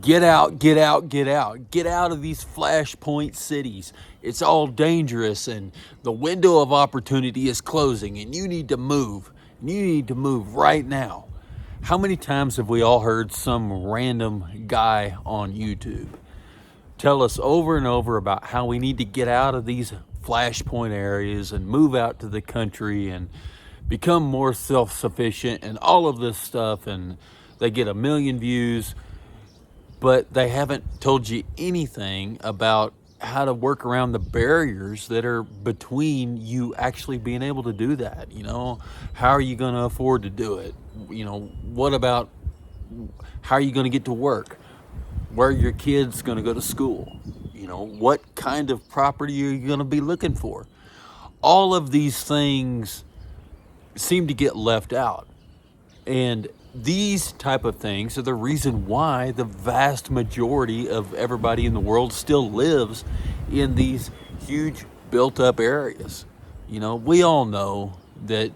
Get out, get out, get out. Get out of these flashpoint cities. It's all dangerous and the window of opportunity is closing and you need to move. You need to move right now. How many times have we all heard some random guy on YouTube tell us over and over about how we need to get out of these flashpoint areas and move out to the country and become more self-sufficient and all of this stuff, and they get 1 million views, but they haven't told you anything about how to work around the barriers that are between you actually being able to do that. How are you going to afford to do it? What about how are you going to get to work? Where are your kids going to go to school? What kind of property are you going to be looking for? All of these things seem to get left out. And these type of things are the reason why the vast majority of everybody in the world still lives in these huge built up areas. We all know that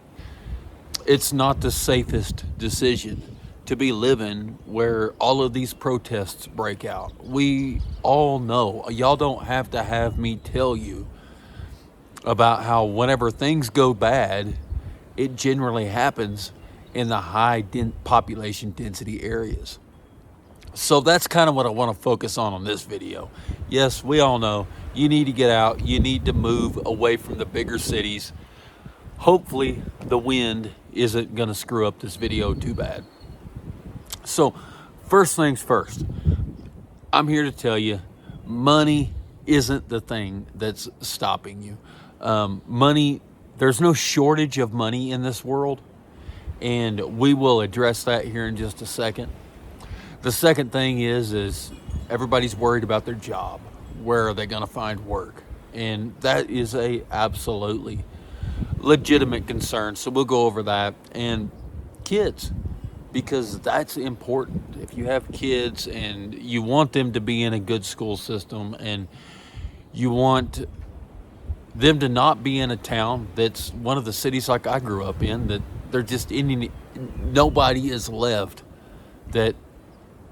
it's not the safest decision to be living where all of these protests break out. We all know. Y'all don't have to have me tell you about how whenever things go bad, it generally happens in the high population density areas. So that's kind of what I want to focus on this video. Yes, we all know you need to get out. You need to move away from the bigger cities. Hopefully the wind isn't going to screw up this video too bad. So first things first, I'm here to tell you money isn't the thing that's stopping you. Money, there's no shortage of money in this world, and we will address that here in just a second. The second thing is everybody's worried about their job. Where are they going to find work? And that is a absolutely legitimate concern. So we'll go over that. And kids, because that's important. If you have kids and you want them to be in a good school system and you want them to not be in a town that's one of the cities like I grew up in, that they're just nobody is left that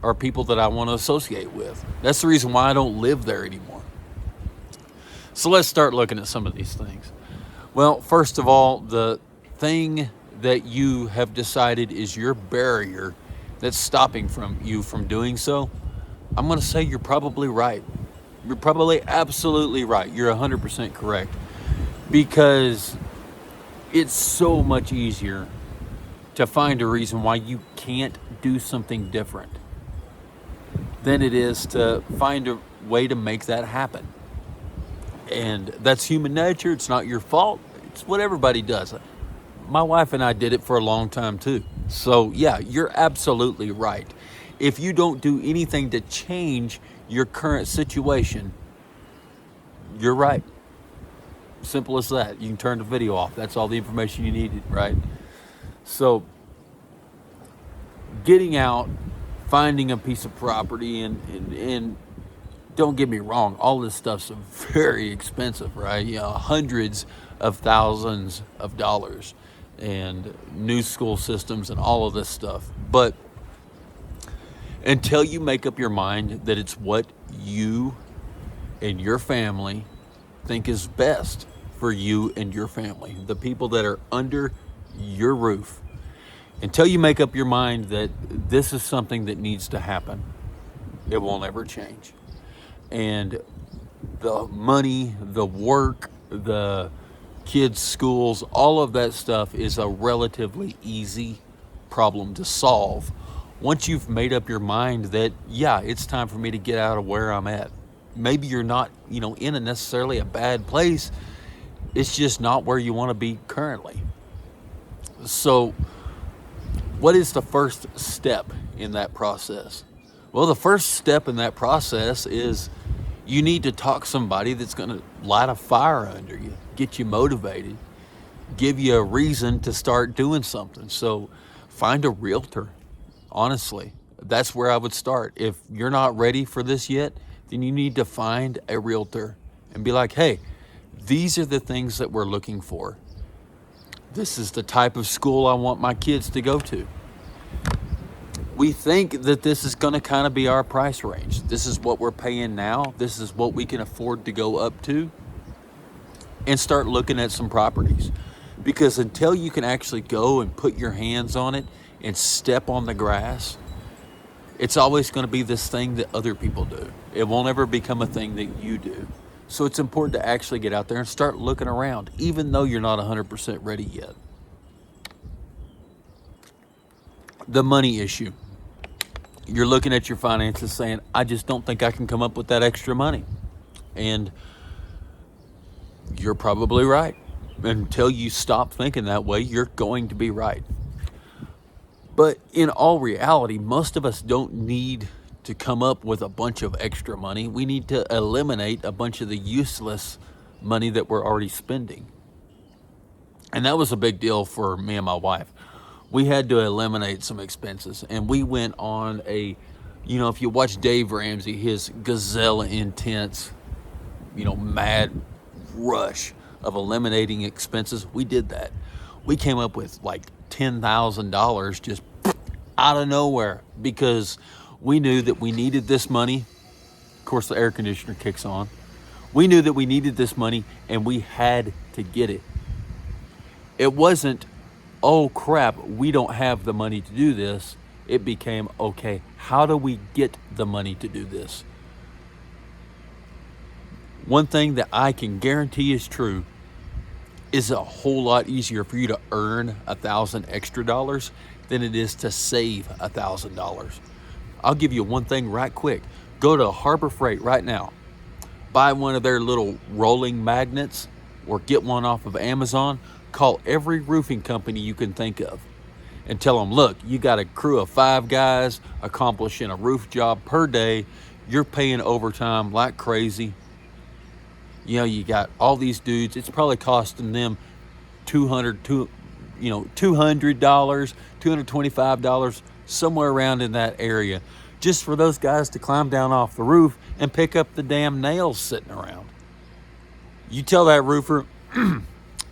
are people that I want to associate with. That's the reason why I don't live there anymore. So let's start looking at some of these things. Well, first of all, the thing that you have decided is your barrier that's stopping you from doing so, I'm going to say you're probably right. You're probably absolutely right. You're 100% correct, because it's so much easier to find a reason why you can't do something different than it is to find a way to make that happen. And that's human nature. It's not your fault. It's what everybody does. My wife and I did it for a long time too. So yeah, you're absolutely right. If you don't do anything to change your current situation, you're right. Simple as that. You can turn the video off. That's all the information you needed, right? So getting out, finding a piece of property, and don't get me wrong, all this stuff's very expensive, right? Hundreds of thousands of dollars, and new school systems and all of this stuff. But until you make up your mind that it's what you and your family think is best for you and your family, the people that are under your roof, until you make up your mind that this is something that needs to happen, it won't ever change. And the money, the work, the kids' schools, all of that stuff is a relatively easy problem to solve once you've made up your mind that, yeah, it's time for me to get out of where I'm at. Maybe you're not, in a necessarily a bad place. It's just not where you want to be currently. So what is the first step in that process? Well, the first step in that process is you need to talk to somebody that's going to light a fire under you, get you motivated, give you a reason to start doing something. So find a realtor. Honestly, that's where I would start. If you're not ready for this yet, then you need to find a realtor and be like, hey, these are the things that we're looking for. This is the type of school I want my kids to go to. We think that this is going to kind of be our price range. This is what we're paying now. This is what we can afford to go up to, and start looking at some properties. Because until you can actually go and put your hands on it and step on the grass, it's always going to be this thing that other people do. It won't ever become a thing that you do. So it's important to actually get out there and start looking around, even though you're not 100% ready yet. The money issue. You're looking at your finances saying, I just don't think I can come up with that extra money. And you're probably right. Until you stop thinking that way, you're going to be right. But in all reality, most of us don't need to come up with a bunch of extra money. We need to eliminate a bunch of the useless money that we're already spending. And that was a big deal for me and my wife. We had to eliminate some expenses, and we went on a, if you watch Dave Ramsey, his gazelle intense, mad rush of eliminating expenses, we did that. We came up with like $10,000 just out of nowhere because we knew that we needed this money. Of course, the air conditioner kicks on. We knew that we needed this money and we had to get it. It wasn't, oh crap, we don't have the money to do this. It became, okay, how do we get the money to do this? One thing that I can guarantee is true is a whole lot easier for you to earn $1,000 extra dollars than it is to save $1,000. I'll give you one thing right quick. Go to Harbor Freight right now. Buy one of their little rolling magnets or get one off of Amazon. Call every roofing company you can think of and tell them, look, you got a crew of 5 guys accomplishing a roof job per day. You're paying overtime like crazy. You got all these dudes. It's probably costing them $200, $225, somewhere around in that area, just for those guys to climb down off the roof and pick up the damn nails sitting around. You tell that roofer,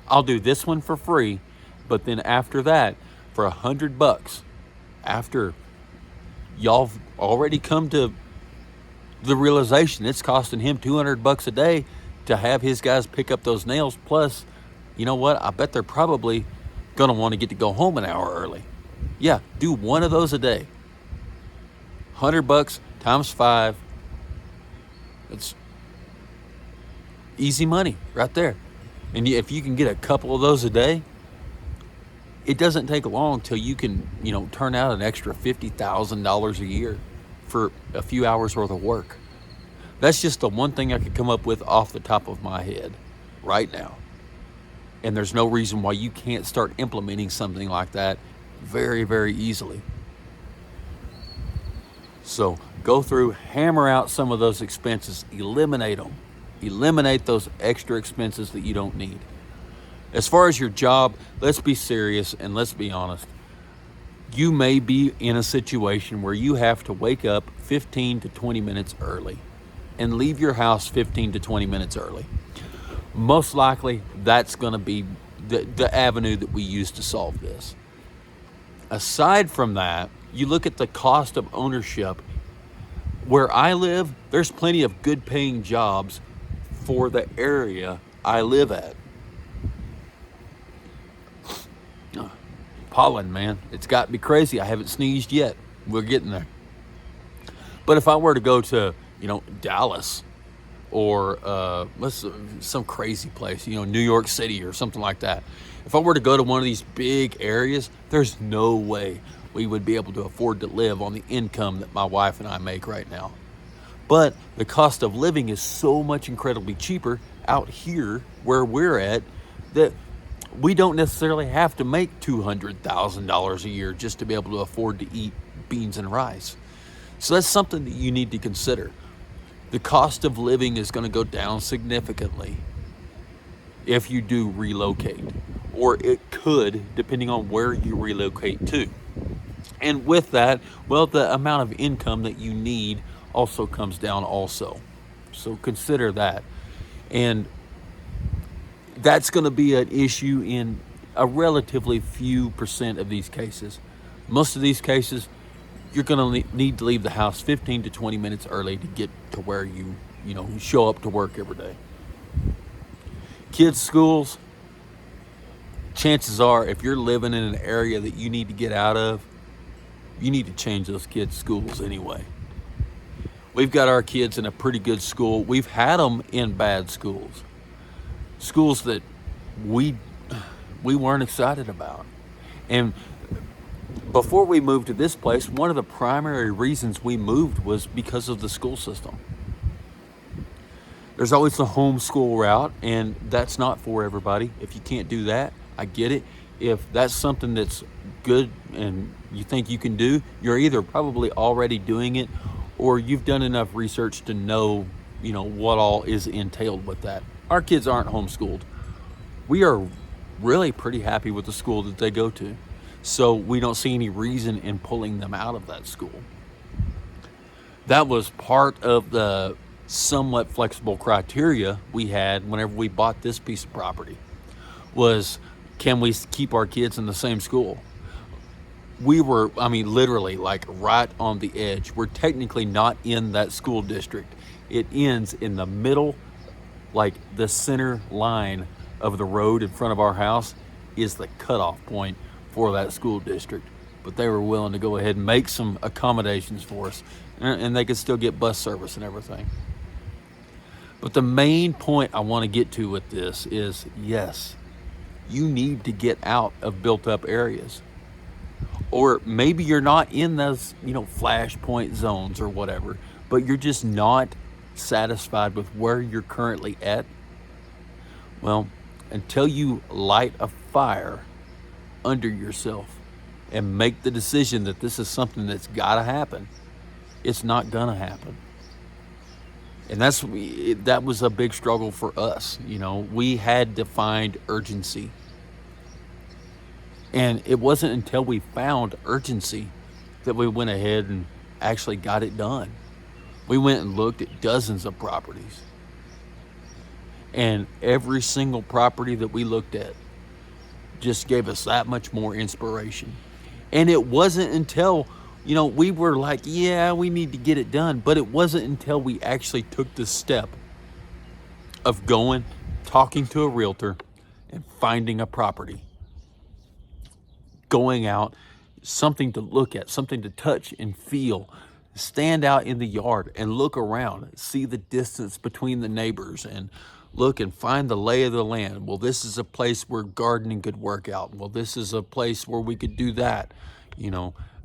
I'll do this one for free, but then after that, for $100, after y'all already come to the realization it's costing him $200 a day to have his guys pick up those nails. Plus, you know what? I bet they're probably going to want to get to go home an hour early. Yeah, do one of those a day. $100 times 5. It's easy money right there. And if you can get a couple of those a day, it doesn't take long till you can, turn out an extra $50,000 a year for a few hours worth of work. That's just the one thing I could come up with off the top of my head right now. And there's no reason why you can't start implementing something like that very, very easily. So go through, hammer out some of those expenses, eliminate them. Eliminate those extra expenses that you don't need. As far as your job, let's be serious and let's be honest. You may be in a situation where you have to wake up 15 to 20 minutes early and leave your house 15 to 20 minutes early. Most likely, that's going to be the avenue that we use to solve this. Aside from that, you look at the cost of ownership. Where I live, there's plenty of good paying jobs for the area I live at. Pollen, man, it's got to be crazy. I haven't sneezed yet. We're getting there. But if I were to go to, Dallas or some crazy place, New York City or something like that. If I were to go to one of these big areas, there's no way we would be able to afford to live on the income that my wife and I make right now. But the cost of living is so much incredibly cheaper out here where we're at that we don't necessarily have to make $200,000 a year just to be able to afford to eat beans and rice. So that's something that you need to consider. The cost of living is going to go down significantly if you do relocate, or it could, depending on where you relocate to. And with that, the amount of income that you need also comes down also. So consider that. And that's going to be an issue in a relatively few percent of these cases. Most of these cases, you're going to need to leave the house 15 to 20 minutes early to get to where you show up to work every day. Kids' schools, chances are, if you're living in an area that you need to get out of, you need to change those kids' schools anyway. We've got our kids in a pretty good school. We've had them in bad schools. Schools that we weren't excited about. And before we moved to this place, one of the primary reasons we moved was because of the school system. There's always the homeschool route, and that's not for everybody. If you can't do that, I get it. If that's something that's good and you think you can do, you're either probably already doing it or you've done enough research to know, what all is entailed with that. Our kids aren't homeschooled. We are really pretty happy with the school that they go to. So we don't see any reason in pulling them out of that school. That was part of the somewhat flexible criteria we had whenever we bought this piece of property, was, can we keep our kids in the same school? We were, literally like right on the edge. We're technically not in that school district. It ends in the middle, like the center line of the road in front of our house is the cutoff point for that school district. But they were willing to go ahead and make some accommodations for us, and they could still get bus service and everything. But the main point I want to get to with this is, yes, you need to get out of built up areas. Or maybe you're not in those, flashpoint zones or whatever, but you're just not satisfied with where you're currently at. Well, until you light a fire under yourself and make the decision that this is something that's got to happen, it's not going to happen. And that was a big struggle for us. We had to find urgency. And it wasn't until we found urgency that we went ahead and actually got it done. We went and looked at dozens of properties. And every single property that we looked at just gave us that much more inspiration. And it wasn't until, we were like, yeah, we need to get it done. But it wasn't until we actually took the step of going, talking to a realtor, and finding a property. Going out, something to look at, something to touch and feel. Stand out in the yard and look around, see the distance between the neighbors, and look and find the lay of the land. Well, this is a place where gardening could work out. Well, this is a place where we could do that.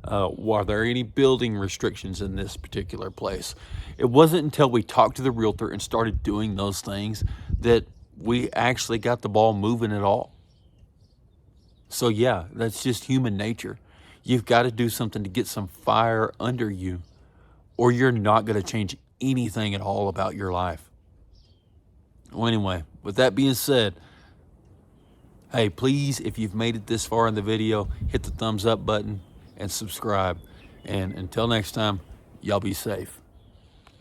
Are there any building restrictions in this particular place? It wasn't until we talked to the realtor and started doing those things that we actually got the ball moving at all. So yeah, that's just human nature. You've got to do something to get some fire under you, or you're not going to change anything at all about your life. Well, anyway, with that being said, hey, please, if you've made it this far in the video, hit the thumbs up button and subscribe. And until next time, y'all be safe.